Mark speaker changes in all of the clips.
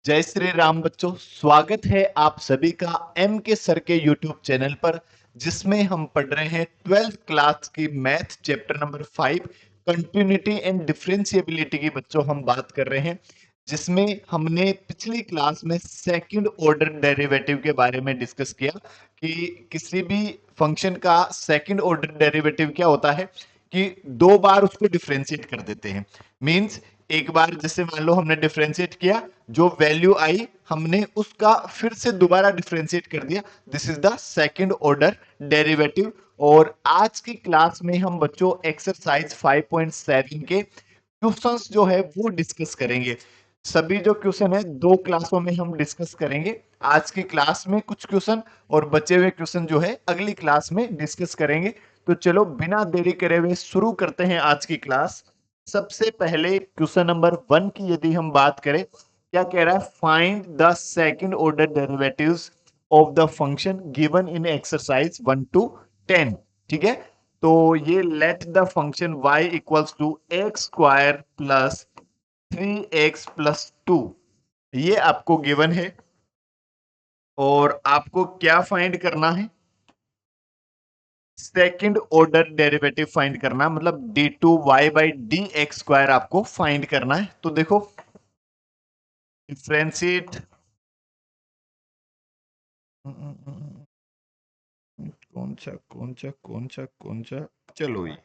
Speaker 1: जय श्री राम बच्चों, स्वागत है आप सभी का एम के सर के यूट्यूब चैनल पर, जिसमें हम पढ़ रहे हैं 12th क्लास की math chapter number 5 continuity and differentiability की बच्चों हम बात कर रहे हैं। जिसमें हमने पिछली क्लास में सेकंड ऑर्डर डेरिवेटिव के बारे में डिस्कस किया कि किसी भी फंक्शन का सेकंड ऑर्डर डेरिवेटिव क्या होता है कि दो बार उसको डिफरेंशिएट कर देते हैं। मींस एक बार जैसे मान लो हमने डिफरेंशिएट किया, जो वैल्यू आई हमने उसका फिर से दोबारा डिफरेंशिएट कर दिया, this is the second order derivative. और आज की क्लास में हम बच्चों एक्सरसाइज 5.7 के क्वेश्चंस जो है वो डिस्कस करेंगे। सभी जो क्वेश्चन है दो क्लासों में हम डिस्कस करेंगे। आज की क्लास में कुछ क्वेश्चन और बचे हुए क्वेश्चन जो है अगली क्लास में डिस्कस करेंगे। तो चलो बिना देरी करे हुए शुरू करते हैं आज की क्लास। सबसे पहले क्वेश्चन नंबर 1 की यदि हम बात करें, क्या कह रहा है, find the second order derivatives of the function given in exercise 1 to 10। ठीक है, तो ये let the function y equals to x square plus 3x plus 2, ये आपको गिवन है। और आपको क्या फाइंड करना है, सेकंड ऑर्डर डेरिवेटिव फाइंड करना, मतलब d2y/dx² आपको फाइंड करना है। तो देखो, डिफरेंशिएट कौन सा चलो ये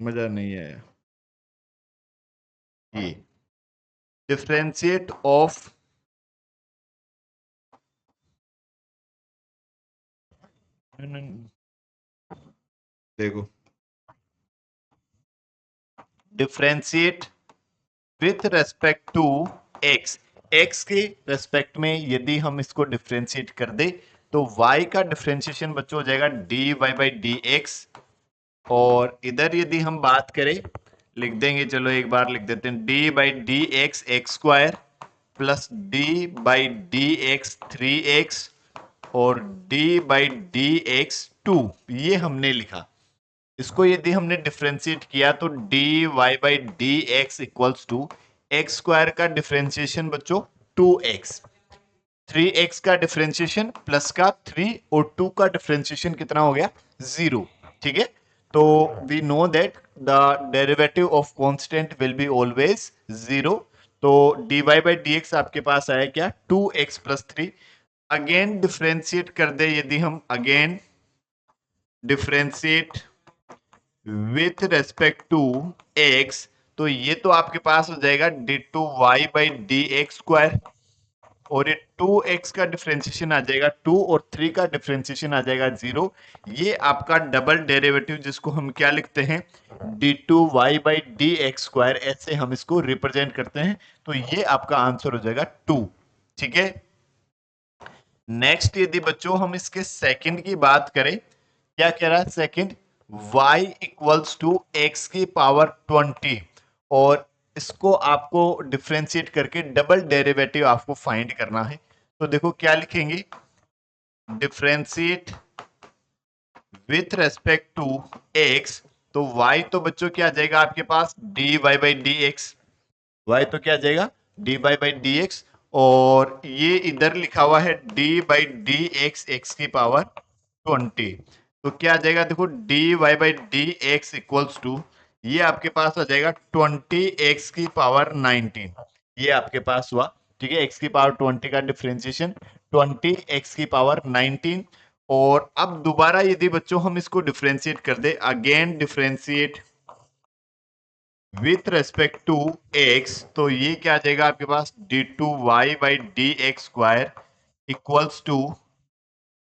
Speaker 1: मजा नहीं आया। ये डिफरेंशिएट ऑफ देखो, differentiate with respect to x, x के रेस्पेक्ट में यदि हम इसको डिफरेंशिएट कर दे तो y का डिफरेंशिएशन बच्चों हो जाएगा dy/dx। और इधर यदि हम बात करें, लिख देंगे, चलो एक बार लिख देते हैं, d/dx x square plus d/dx 3x और d/dx 2, ये हमने लिखा। इसको यदि हमने डिफरेंशिएट किया तो dy/dx equals to x square का डिफरेंशिएशन बच्चों 2x, 3x का डिफरेंशिएशन प्लस का 3 और 2 का डिफरेंशिएशन कितना हो गया, 0। ठीक है, तो we know that the derivative of constant will be always 0। तो dy/dx आपके पास आया क्या, 2x प्लस 3। अगेन डिफरेंशिएट कर दे यदि हम, again differentiate with respect to x, तो ये तो आपके पास हो जाएगा d2y/dx²। और ये 2x का डिफरेंशिएशन आ जाएगा 2 और 3 का डिफरेंशिएशन आ जाएगा 0। ये आपका डबल डेरिवेटिव, जिसको हम क्या लिखते हैं, d2y/dx², ऐसे हम इसको रिप्रेजेंट करते हैं। तो ये आपका आंसर हो जाएगा 2। ठीक है, नेक्स्ट यदि बच्चों हम इसके सेकंड की बात करें, क्या कह रहा है second, y equals to x की पावर 20। और इसको आपको डिफरेंशिएट करके डबल डेरिवेटिव आपको फाइंड करना है। तो देखो क्या लिखेंगे, differentiate with respect to x, तो y तो बच्चों क्या आ जाएगा आपके पास, dy/dx, y तो क्या आ जाएगा, dy/dx। और ये इधर लिखा हुआ है d/dx एक्स की पावर 20। तो क्या आ जाएगा, देखो dy/dx इक्वल्स टू, ये आपके पास आ जाएगा 20x की पावर 19, ये आपके पास हुआ। ठीक है, x की पावर 20 का डिफरेंशिएशन 20x की पावर 19। और अब दोबारा यदि बच्चों हम इसको डिफरेंशिएट कर दे, again differentiate with respect to x, तो ये क्या आ जाएगा आपके पास, d2y/dx² इक्वल्स टू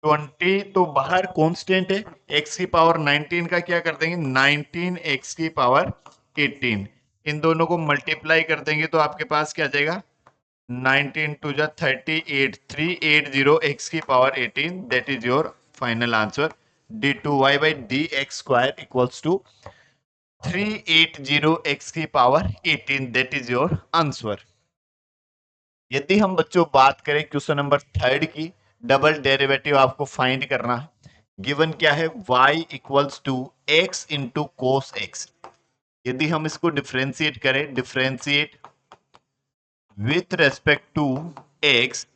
Speaker 1: 20, तो बाहर कांस्टेंट है, x की पावर 19 का क्या कर देंगे, 19x की पावर 18, इन दोनों को मल्टीप्लाई कर देंगे तो आपके पास क्या आ जाएगा, 19 टू जा 38, 380 x की पावर 18, that is your final answer. d2y/dx² equals to 380 x की पावर 18, दैट इज योर आंसर। यदि हम बच्चों बात करें क्वेश्चन नंबर 3 की, डबल डेरिवेटिव आपको फाइंड करना है। गिवन क्या है, y equals to x into cos x. यदि हम इसको डिफरेंशिएट करें, differentiate with respect to x,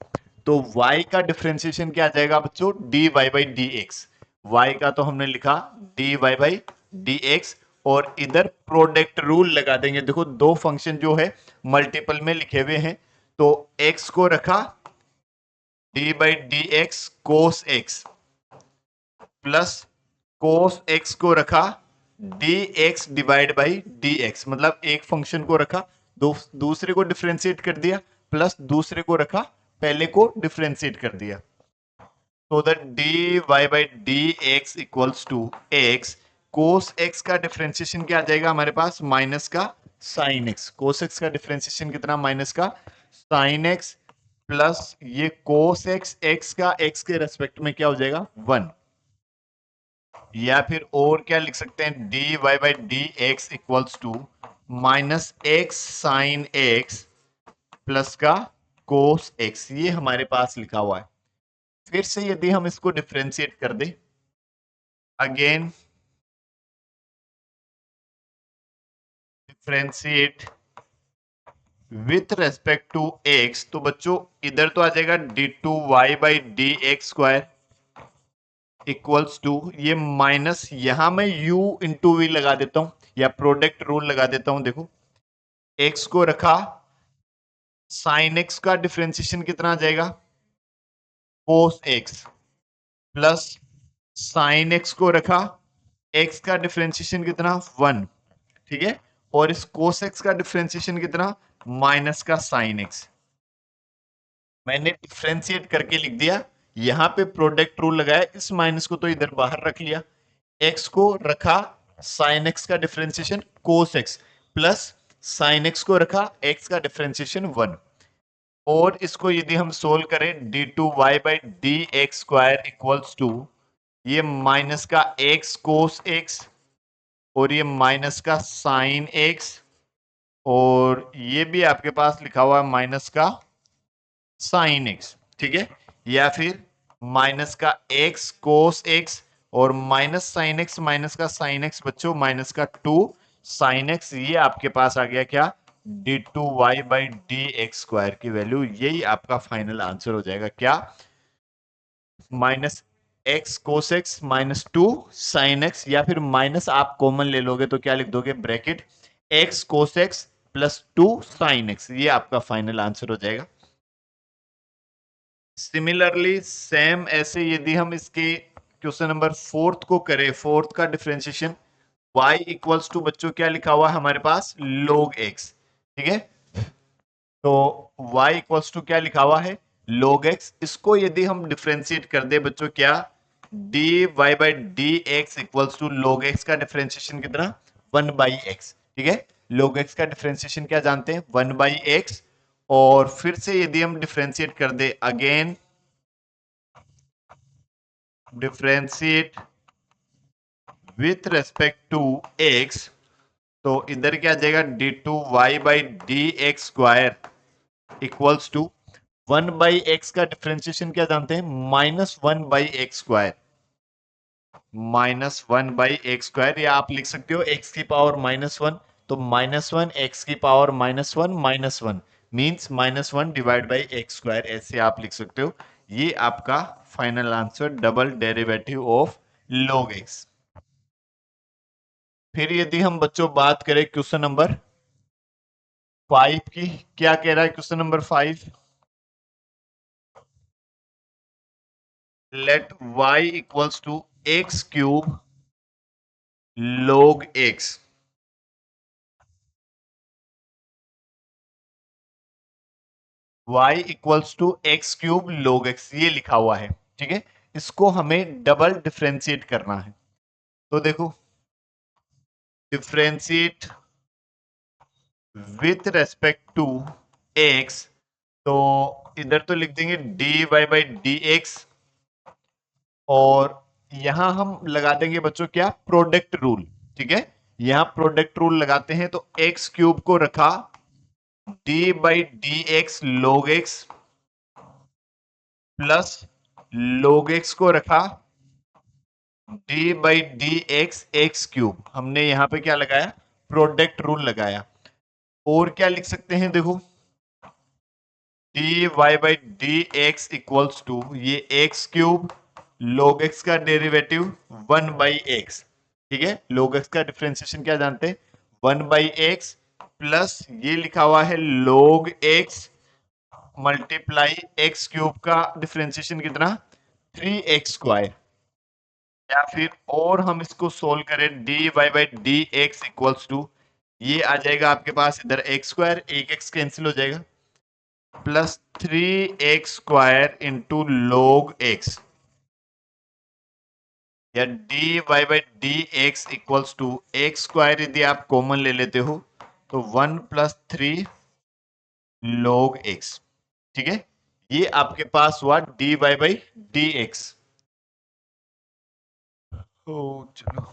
Speaker 1: तो y का डिफरेंशिएशन क्या आ जाएगा बच्चों, dy by d x. Y का तो हमने लिखा dy बाई डी एक्स, और इधर प्रोडक्ट रूल लगा देंगे। देखो दो फंक्शन जो है मल्टीपल में लिखे हुए हैं, तो x को रखा d by d x cos x, plus cos x को रखा d x divide by d x, मतलब एक फंक्शन को रखा, दूसरे को डिफरेंशिएट कर दिया, प्लस दूसरे को रखा, पहले को डिफरेंशिएट कर दिया। तो that d y by d x equals to x, cos x का डिफरेंशिएशन क्या आ जाएगा हमारे पास, माइनस का साइन एक्स। कोस एक्स का डिफरेंशिएशन कितना, माइनस का साइन एक्स, प्लस ये कोस एक्स, एक्स का एक्स के रेस्पेक्ट में क्या हो जाएगा, 1। या फिर और क्या लिख सकते हैं, d y by d x equals to minus x sine x plus का कोस एक्स, ये हमारे पास लिखा हुआ है। फिर से यदि हम इसको डिफरेंशिएट कर दें, again differentiate with respect to x, तो बच्चों इधर तो आ जाएगा d two y by d x square equals to, ये माइनस, यहां मैं u इंटू वी लगा देता हूं, या प्रोडक्ट रूल लगा देता हूं। देखो x को रखा, साइन x का डिफरेंशिएशन कितना आ जाएगा, कोस x, प्लस साइन x को रखा, x का डिफरेंशिएशन कितना, 1, ठीक है, और इस कोस x का डिफरेंशिएशन कितना, माइनस का साइन x। मैंने डिफरेंशिएट करके लिख दिया, यहां पे प्रोडक्ट रूल लगाया, इस माइनस को तो इधर बाहर रख लिया, x को रखा साइन x का डिफरेंशिएशन कोस x, प्लस साइन x को रखा x का डिफरेंशिएशन 1, और इसको यदि हम सोल्व करें, d two y by d x square equals to, ये माइनस का x कोस x, और ये माइनस का साइन x, और ये भी आपके पास लिखा हुआ है माइनस का साइन x, ठीक है, या फिर माइनस का x कोस x, और माइनस साइन x, माइनस का साइन x बच्चों माइनस का 2 साइन x, ये आपके पास आ गया क्या, d two y by d x square की वैल्यू, यही आपका फाइनल आंसर हो जाएगा, क्या, minus x cos x minus 2 sine x, या फिर माइनस आप कॉमन ले लोगे तो क्या लिख दोगे, bracket x cos x plus 2 sine x, ये आपका फाइनल आंसर हो जाएगा। सिमिलरली सेम ऐसे यदि हम इसके क्वेश्चन नंबर 4 को करें, 4 का डिफरेंशिएशन, y इक्वल्स टू बच्चों क्या लिखा हुआ है हमारे पास, log x, ठीक है, तो y इक्वल्स टू क्या लिखा हुआ है, log x, इसको यदि हम डिफरेंशिएट कर दे बच्चों, क्या, dy by d x equals to log x का डिफरेंशिएशन कितना, 1 बाई एक्स, ठीक है, log x का डिफरेंशिएशन क्या जानते हैं, 1 बाई एक्स, और फिर से यदि हम डिफरेंशिएट कर दे, again differentiate with respect to x, तो इधर क्या आ जाएगा, d two y by d x square equals to 1 by x का डिफरेंशिएशन क्या जानते हैं, minus 1 by x square, minus 1 by x square, या आप लिख सकते हो एक्स की पावर -1, तो -1 एक्स की power -1 means -1 divide by x square, ऐसे आप लिख सकते हो। ये आपका final answer, double derivative of log x। फिर यदि हम बच्चों बात करें क्वेश्चन नंबर 5 की, क्या कह रहा है question number 5, let y equals to x cube log x, y equals to x cube log x, ये लिखा हुआ है, ठीक है, इसको हमें डबल डिफरेंशिएट करना है। तो देखो differentiate with respect to x, तो इधर तो लिख देंगे d y by d x, और यहां हम लगा देंगे बच्चों क्या, प्रोडक्ट रूल, ठीक है, यहां प्रोडक्ट रूल लगाते हैं, तो एक्स क्यूब को रखा d by d x log x, plus log x को रखा d by d x x cube, हमने यहां पे क्या लगाया, प्रोडक्ट रूल लगाया। और क्या लिख सकते हैं, देखो dy by d x equals to ये एक्स क्यूब log x का डेरिवेटिव 1 बाई एक्स। ठीक है, log x का डिफरेंशिएशन क्या जानते हैं, 1 बाई एक्स प्लस ये लिखा हुआ है log x multiply x cube का डिफरेंशिएशन कितना, 3x स्क्वायर। या फिर और हम इसको सोल्व करें, dy by d x equals to ये आ जाएगा आपके पास इधर एक्स स्क्वायर, एक एक्स कैंसिल हो जाएगा, plus 3x square into log x, या d y by d x equals to x square यदि आप कॉमन ले लेते हो तो 1 प्लस 3 log x। ठीक है, ये आपके पास हुआ d y by d x. तो चलो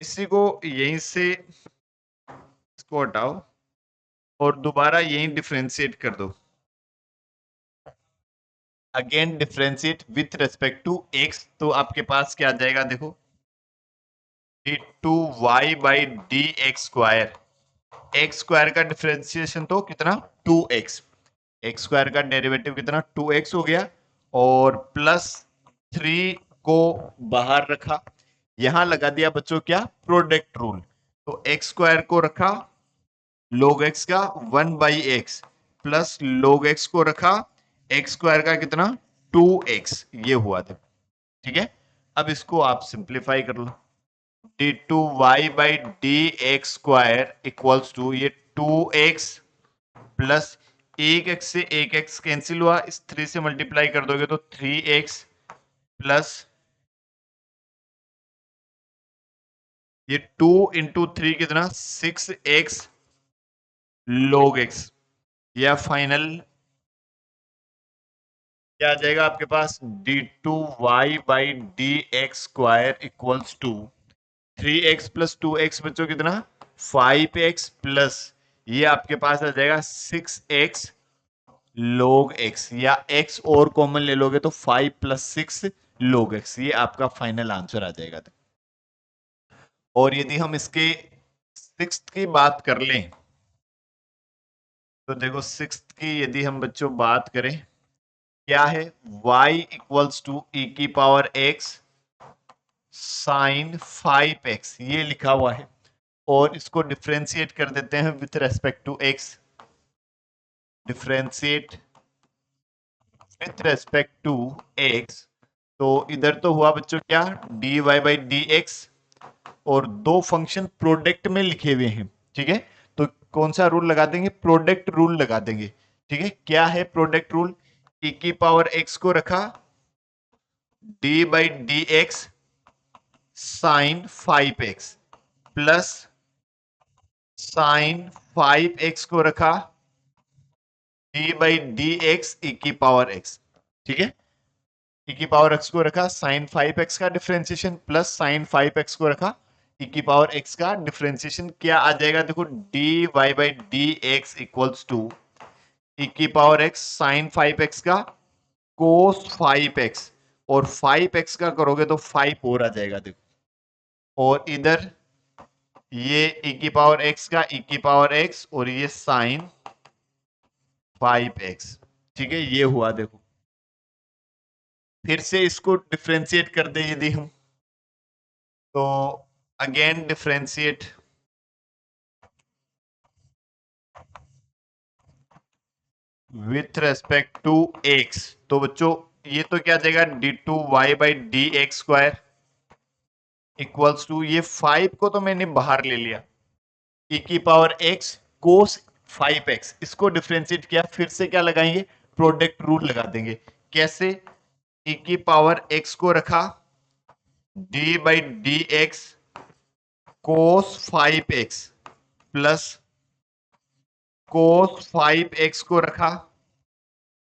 Speaker 1: इसी को यहीं से इसको हटाओ और दोबारा यहीं डिफरेंशिएट कर दो। Again differentiate with respect to x, तो आपके पास क्या आ जाएगा, देखो d two y by d x square, x square का डिफरेंशिएशन तो कितना 2x, एक्स स्क्वायर का डेरिवेटिव कितना 2x हो गया, और प्लस 3 को बाहर रखा, यहां लगा दिया बच्चों क्या, प्रोडक्ट रूल। तो एक्स स्क्वायर को रखा log x का 1 by x plus log x को रखा एक्स स्क्वायर का कितना 2x, ये हुआ था। ठीक है, अब इसको आप सिंप्लीफाई कर लो, d two y by d x square equals to ये 2x प्लस एक एक्स से एक एक्स कैंसिल हुआ, इस 3 से मल्टीप्लाई कर दोगे तो 3x प्लस ये 2 इंटू 3 कितना 6x log x, या फाइनल क्या आ जाएगा आपके पास, d two y by d x square equals to 3x plus 2x बच्चों कितना 5x प्लस ये आपके पास आ जाएगा 6x log x, या x और कॉमन ले लोगे तो 5 प्लस 6 log x, ये आपका फाइनल आंसर आ जाएगा। और यदि हम इसके सिक्स्थ की बात कर लें तो देखो सिक्स्थ की यदि हम बच्चों बात करें क्या है, y इक्वल्स टू ई की पावर x साइन 5x, ये लिखा हुआ है, और इसको डिफरेंशिएट कर देते हैं with respect to x, differentiate with respect to x। तो इधर तो हुआ बच्चों क्या, d y by d x, और दो फंक्शन प्रोडक्ट में लिखे हुए हैं। ठीक है, तो कौन सा रूल लगा देंगे, प्रोडक्ट रूल लगा देंगे। ठीक है, क्या है प्रोडक्ट रूल, ई की पावर x को रखा d by d x sine 5x plus sine 5x को रखा d by d x e की पावर x। ठीक है, ई की पावर x को रखा साइन 5x का डिफरेंशिएशन प्लस साइन 5x को रखा ई की पावर x का डिफरेंशिएशन, क्या आ जाएगा देखो d y by d x equals to e की पावर x साइन 5x का कोस 5x, और 5x का करोगे तो 5 और आ जाएगा देखो, और इधर ये e की पावर x का e की पावर x और ये साइन 5x। ठीक है, ये हुआ देखो, फिर से इसको डिफरेंशिएट कर दे यदि हम, तो again differentiate with respect to x, तो बच्चों ये तो क्या जाएगा d two y by d x square equals to ये 5 को तो मैंने बाहर ले लिया, e की पावर x कोस 5x, इसको डिफरेंशिएट किया, फिर से क्या लगाएंगे, प्रोडक्ट रूल लगा देंगे। कैसे, e की पावर x को रखा d by d x cos 5x plus cos 5x को रखा,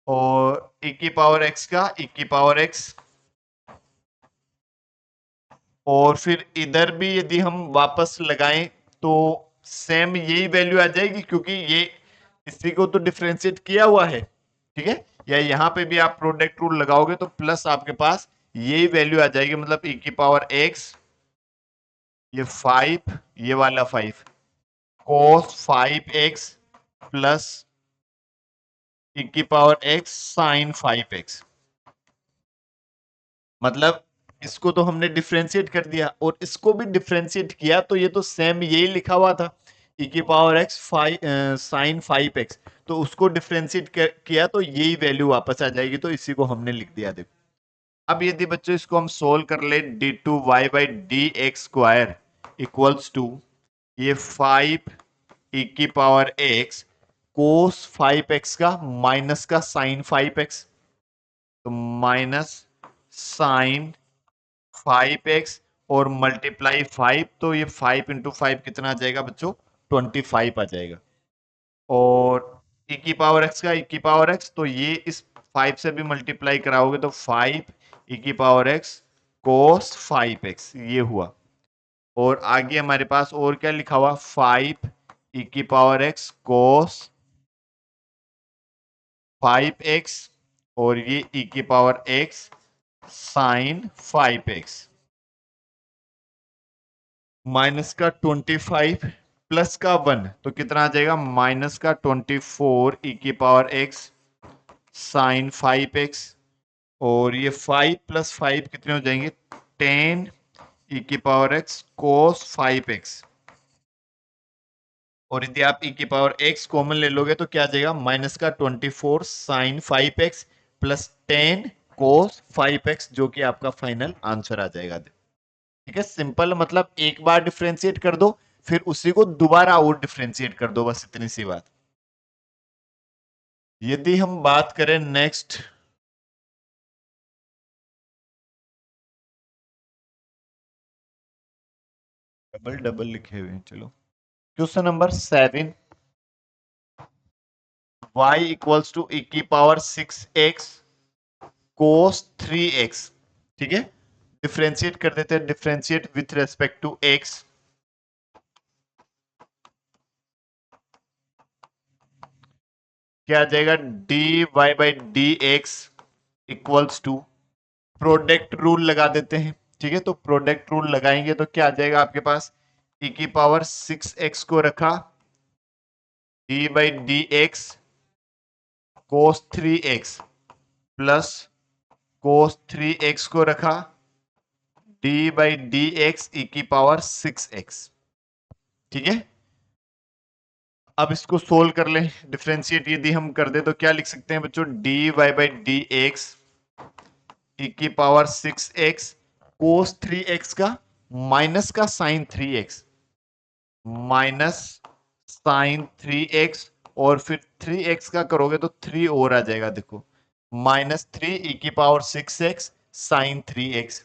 Speaker 1: और e की पावर x का e की पावर x, और फिर इधर भी यदि हम वापस लगाएं तो सेम यही वैल्यू आ जाएगी, क्योंकि ये इसी को तो डिफरेंशिएट किया हुआ है। ठीक है, या यहाँ पे भी आप प्रोडक्ट रूल लगाओगे तो प्लस आपके पास यही वैल्यू आ जाएगी, मतलब e की पावर x ये 5, ये वाला 5, cos 5x प्लस e की पावर x sin 5x। मतलब इसको तो हमने डिफरेंशिएट कर दिया और इसको भी डिफरेंशिएट किया, तो ये तो सेम यही लिखा हुआ था, e की पावर x साइन 5x। तो उसको डिफरेंशिएट किया तो यही वैल्यू वापस आ जाएगी, तो इसी को हमने लिख दिया। देखो अब यदि बच्चों इसको हम सोल्व कर ले, d2y by d x square equals to ये 5 e की पावर x कोस 5x का माइनस का साइन 5x, तो माइनस साइन 5x और मल्टीप्लाई 5, तो ये 5 इंटू 5 कितना आ जाएगा बच्चों, 25 आ जाएगा। और e की पावर x का e की पावर x, तो ये इस 5 से भी मल्टीप्लाई कराओगे तो 5 e की पावर x cos 5x ये हुआ। और आगे हमारे पास और क्या लिखा हुआ, 5 e की पावर x cos 5x और ये e की power x sin 5x minus का 25 प्लस का 1, तो कितना आ जाएगा, माइनस का 24 e की पावर x साइन 5x। और ये 5 प्लस 5 कितने हो जाएंगे, 10 e की पावर x cos 5x। और यदि आप e की पावर x कॉमन ले लोगे तो क्या आ जाएगा, माइनस का 24 sign 5x plus 10 cos 5x, जो कि आपका फाइनल आंसर आ जाएगा। ठीक है, सिंपल, मतलब एक बार डिफरेंशिएट कर दो फिर उसी को दोबारा और डिफरेंशिएट कर दो, बस इतनी सी बात। यदि हम बात करें नेक्स्ट, डबल डबल लिखे हुए हैं, चलो question number 7, y equals to e की पावर 6x cos 3x। ठीक है, डिफरेंशिएट कर देते हैं, differentiate with respect to x, क्या आ जाएगा, dy by d x equals to, product rule लगा देते हैं। ठीक है, तो प्रोडक्ट रूल लगाएंगे तो क्या आ जाएगा आपके पास, e की पावर 6x को रखा d by d x cos 3x plus cos 3x को रखा d by d x e की पावर 6x। ठीक है, अब इसको सोल्व कर लें, डिफरेंशिएट यदि हम कर दे तो क्या लिख सकते हैं बच्चों, d y by d x e की पावर 6x कोस 3x का माइनस का sign 3x minus sign 3x, और फिर 3x का करोगे तो 3 और आ जाएगा, देखो -3 ई की power 6x sign 3x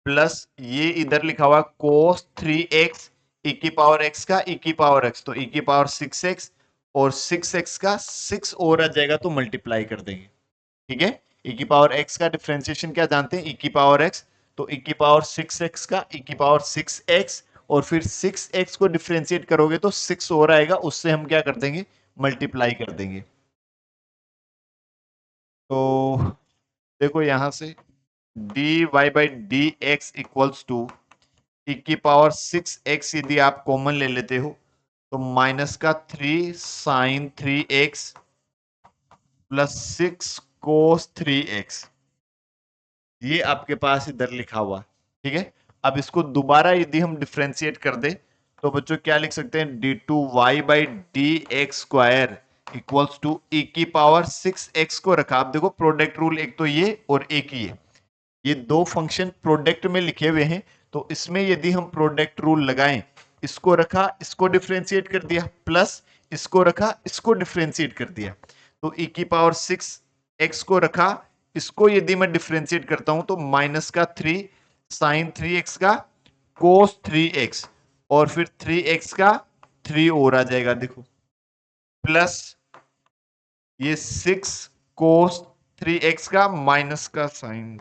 Speaker 1: plus ये इधर लिखा हुआ cos 3x e की पावर x का e की पावर x, तो e की पावर 6x और 6x का 6 और आ जाएगा तो मल्टीप्लाई कर देंगे। ठीक है, e की पावर x का डिफरेंशिएशन क्या जानते हैं, e की पावर x, तो e की पावर 6x का e की पावर 6x और फिर 6x को डिफरेंशिएट करोगे तो 6 और आएगा, उससे हम क्या कर देंगे, मल्टीप्लाई कर देंगे। तो देखो यहां से dy by d x equals to e की पावर 6x यदि आप कॉमन ले लेते हो तो माइनस का 3 साइन 3x प्लस 6 कोस 3x, ये आपके पास इधर लिखा हुआ। ठीक है, अब इसको दोबारा यदि हम डिफरेंशिएट कर दे तो बच्चों क्या लिख सकते हैं, d2y by d x square equals to e की पावर 6x को रखा, आप देखो प्रोडक्ट रूल एक तो ये और एक ही है, ये दो फंक्शन प्रोडक्ट में लिखे हुए हैं, तो इसमें यदि हम प्रोडक्ट रूल लगाएं, इसको रखा इसको डिफरेंशिएट कर दिया, प्लस इसको रखा इसको डिफरेंशिएट कर दिया, तो e की पावर 6x को रखा, इसको यदि मैं डिफरेंशिएट करता हूं तो माइनस का 3 साइन 3x का कोस 3x और फिर 3x का 3 और आ जाएगा, देखो प्लस ये 6 कोस 3x का माइनस का साइन,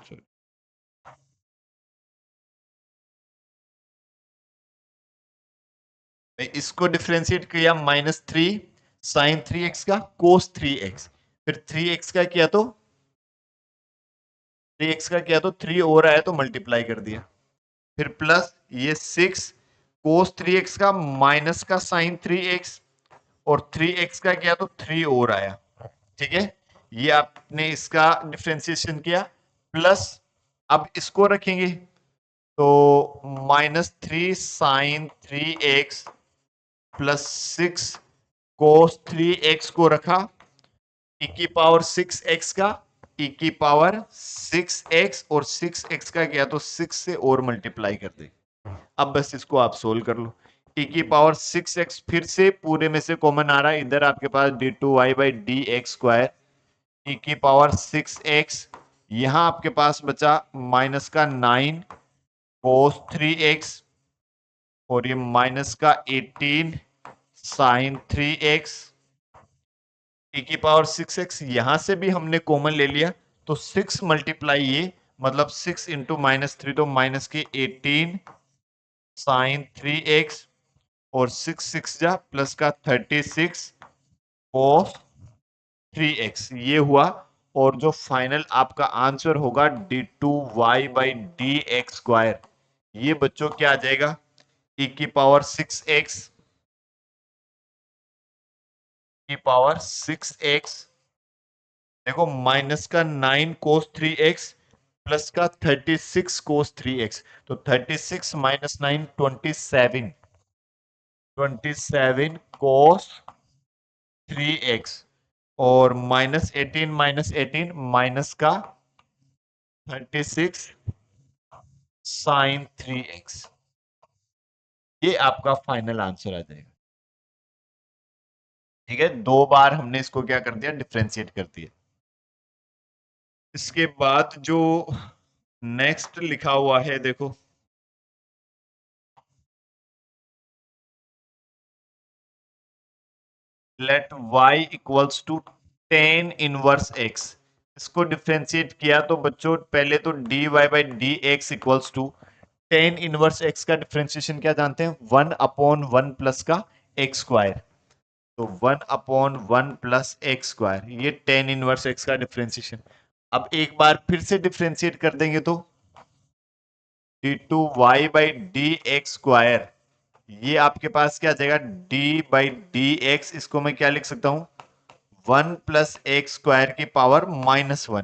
Speaker 1: इसको डिफरेंशिएट किया -3 साइन 3x का कोस 3x, फिर 3x का किया तो 3x का किया तो 3 और आया तो मल्टीप्लाई कर दिया। फिर प्लस ये 6 कोस 3x का माइनस का साइन 3x, और 3x का किया तो 3 और आया। ठीक है, ये आपने इसका डिफ्रेंसिएशन किया। प्लस अब इसको रखेंगे तो -3 साइन 3x प्लस 6 कोस 3x को रखा, e की पावर 6x का, e की पावर 6x, और 6x का किया तो 6 से और मल्टीप्लाई कर दे। अब बस इसको आप सोल्व कर लो। e की पावर 6x फिर से पूरे में से कॉमन आ रहा है, इधर आपके पास d2y by d x square, e की पावर 6x, यहां आपके पास बचा माइनस का 9 कोस 3x, और ये माइनस का 18 साइन 3x, e की पावर 6x, यहां से भी हमने कॉमन ले लिया तो 6 मल्टीप्लाई ये, मतलब 6 इंटू -3 तो माइनस के 18 साइन 3x, और 6 जा प्लस का 36 कोस 3x, ये हुआ। और जो फाइनल आपका आंसर होगा d2y by d x square, ये बच्चों क्या आ जाएगा, e की पावर 6x, की पावर 6x, देखो माइनस का 9 कोस 3x प्लस का 36 कोस 3x, तो 36 माइनस 9 27, 27 कोस 3x, और -18 माइनस का 36 साइन 3x, ये आपका फाइनल आंसर आ जाएगा। ठीक है, दो बार हमने इसको क्या कर दिया, डिफ्रेंशिएट कर दिया। इसके बाद जो नेक्स्ट लिखा हुआ है देखो, let y equals to tan inverse x, इसको डिफ्रेंशिएट किया तो बच्चों पहले तो dy by d x equals to tan inverse x का डिफ्रेंशिएशन क्या जानते हैं, 1/1 प्लस का x स्क्वायर, तो 1/1 प्लस एक्स स्क्वायर, ये tan इनवर्स x का डिफ्रेंशिएशन। अब एक बार फिर से डिफ्रेंशिएट कर देंगे तो d2y by d x square, ये आपके पास क्या आ जाएगा, d बाई डी एक्स, इसको मैं क्या लिख सकता हूं, 1 प्लस एक्स स्क्वायर की पावर -1।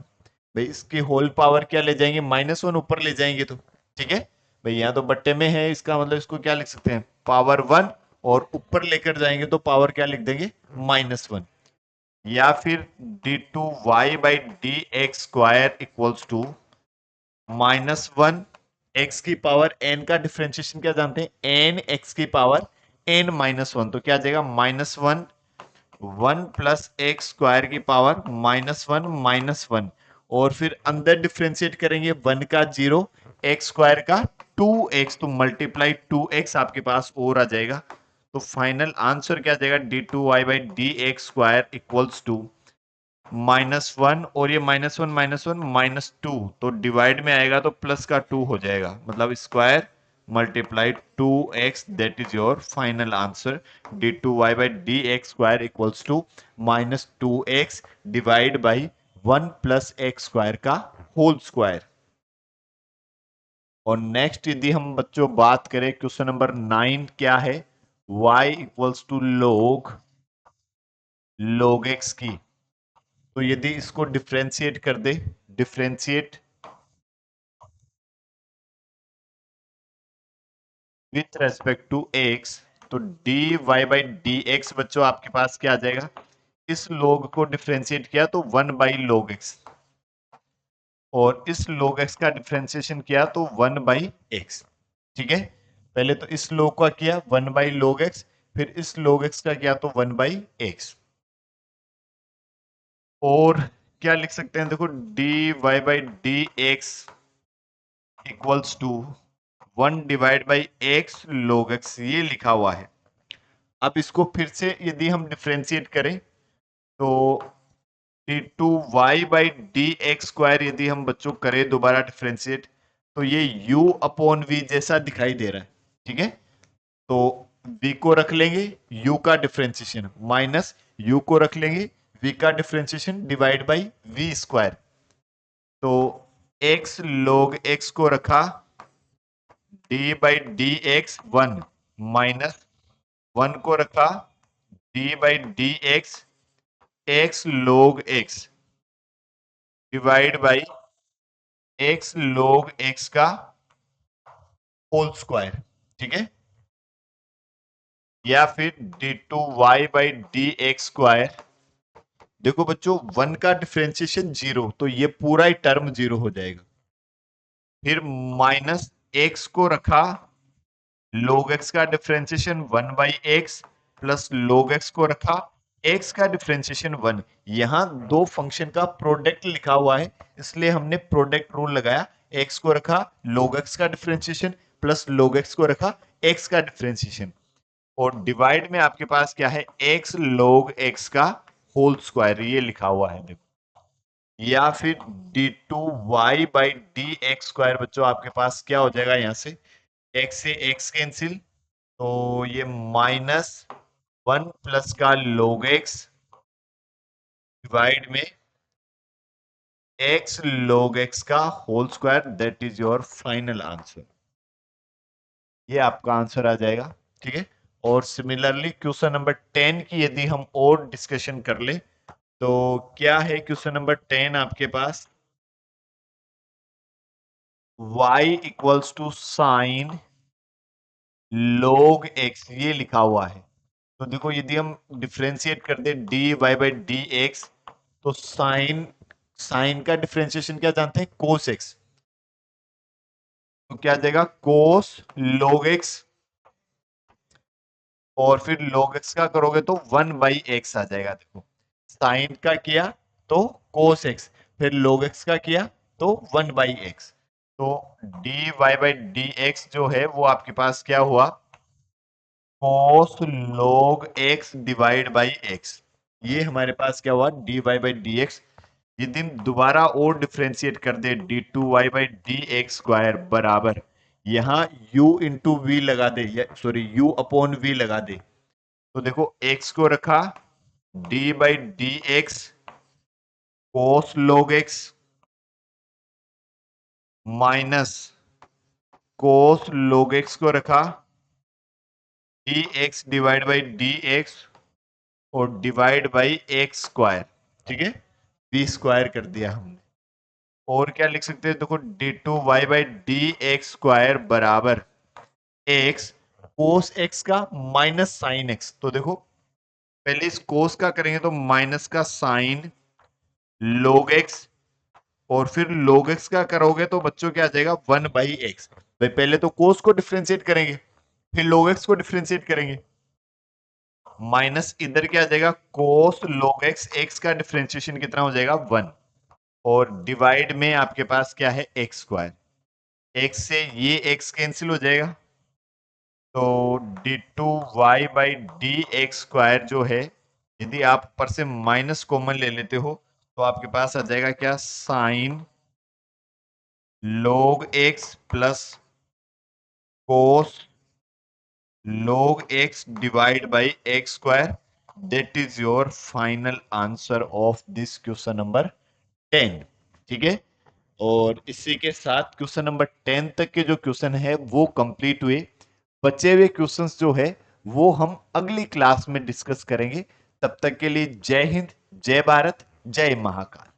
Speaker 1: भाई इसकी होल पावर क्या ले जाएंगे, -1 ऊपर ले जाएंगे तो ठीक है। भाई यहाँ तो बट्टे में है, इसका मतलब इसको क्या लिख सकते हैं, पावर 1, और ऊपर लेकर जाएंगे तो पावर क्या लिख देंगे, -1। या फिर d2y by d x square equals to -1 x की पावर n का डिफरेंशिएशन क्या जानते हैं, n एक्स की पावर n-1, तो क्या आ जाएगा, -1 1 प्लस एक्स स्क्वायर की पावर -1 और फिर अंदर डिफरेंशिएट करेंगे 1 का 0, एक्स स्क्वायर का 2x, तो मल्टीप्लाई 2x आपके पास और आ जाएगा। तो फाइनल आंसर क्या आ जाएगा, d2y by d x square equals to -1, और ये -1 -2, तो डिवाइड में आएगा तो प्लस का 2 हो जाएगा, मतलब square multiply 2x, that is your final answer, d2y by d x square equals to -2x divide by 1 plus x square का होल स्क्वायर। और नेक्स्ट यदि हम बच्चों बात करें क्वेश्चन नंबर 9, क्या है, y equals to log x की, तो यदि इसको डिफ्रेंशिएट कर दे, differentiate with respect to x, तो dy बाई डी एक्स बच्चों आपके पास क्या आ जाएगा, इस log को डिफ्रेंशिएट किया तो 1 बाई log x, और इस log x का डिफ्रेंशिएशन किया तो 1 बाई x। ठीक है, पहले तो इस log का किया 1 बाई log x, फिर इस log x का किया तो 1 बाई x, और क्या लिख सकते हैं, देखो dy by d x equals to 1 divide by x log x, ये लिखा हुआ है। अब इसको फिर से यदि हम डिफ्रेंशिएट करें तो d2y by d x square यदि हम बच्चों करें दोबारा डिफ्रेंशिएट, तो ये u अपॉन v जैसा दिखाई दे रहा है। ठीक है, तो v को रख लेंगे u का डिफ्रेंशिएशन, माइनस u को रख लेंगे v का differentiation divide by v square, तो x log x को रखा d by d x 1 minus 1 को रखा d by d x x log x divide by x log x का होल स्क्वायर, ठीक है। या फिर d two y by d x square. देखो बच्चों, 1 का डिफरेंशिएशन 0, तो ये पूरा ही टर्म 0 हो जाएगा। फिर माइनस एक्स को रखा log x का differentiation 1 by x plus log x को रखा x का डिफरेंशिएशन 1। यहां दो फंक्शन का प्रोडक्ट लिखा हुआ है, इसलिए हमने प्रोडक्ट रूल लगाया। x को रखा log x का डिफरेंशिएशन प्लस log x को रखा x का डिफरेंशिएशन, और डिवाइड में आपके पास क्या है, x log x का होल स्क्वायर, ये लिखा हुआ है देखो। या फिर d two y by d x square. बच्चों आपके पास क्या हो जाएगा, यहां से x से x कैंसिल, तो ये माइनस 1 प्लस का log x डिवाइड में x log x का whole square, that is your final answer. ये आपका आंसर आ जाएगा, ठीक है। और सिमिलरली क्वेश्चन नंबर 10 की यदि हम और डिस्कशन कर ले, तो क्या है क्वेश्चन नंबर 10 आपके पास, y equals to sine log x, ये लिखा हुआ है। तो देखो, यदि हम डिफरेंशिएट कर दे d y by d x, तो साइन साइन का डिफरेंशिएशन क्या जानते हैं, कोस एक्स। तो क्या आ जाएगा, कोस log x, और फिर log x का करोगे तो 1 बाई एक्स आ जाएगा। देखो, साइन का किया तो कोस एक्स, फिर log x का किया तो 1 बाई एक्स। तो d y by d x जो है वो आपके पास क्या हुआ, cos log x divide by x। ये हमारे पास क्या हुआ, d y by d x. यदि हम दोबारा और डिफ्रेंशिएट कर दे d two y by d x square बराबर, यहां u इंटू वी लगा दे, सॉरी u अपॉन वी लगा दे, तो देखो x को रखा d by d x cos log x minus cos log x को रखा d x divide by d x और डिवाइड बाई एक्स स्क्वायर, ठीक है। बी स्क्वायर कर दिया हमने। और क्या लिख सकते हैं, देखो d two y by d x square बराबर एक्स कोस एक्स का माइनस साइन एक्स। तो देखो, पहले इस कोस का करेंगे तो माइनस का साइन log एक्स, और फिर log एक्स का करोगे तो बच्चों क्या आ जाएगा, 1 बाई एक्स। भाई पहले तो कोस को डिफ्रेंशिएट करेंगे, फिर log एक्स को डिफ्रेंशिएट करेंगे, माइनस इधर क्या आ जाएगा, कोस log एक्स, एक्स का डिफ्रेंशिएशन कितना हो जाएगा, 1, और डिवाइड में आपके पास क्या है, एक्स स्क्वायर। एक्स से ये एक्स कैंसिल हो जाएगा, तो d two y by d x square जो है, यदि आप ऊपर से माइनस कॉमन ले लेते हो तो आपके पास आ जाएगा क्या, sine log x plus cos log x divide by x square, that is your final answer of this question number 10, ठीक है। और इसी के साथ क्वेश्चन नंबर 10 तक के जो क्वेश्चन है वो कंप्लीट हुए। बचे हुए क्वेश्चंस जो है वो हम अगली क्लास में डिस्कस करेंगे। तब तक के लिए जय हिंद, जय भारत, जय महाकाल।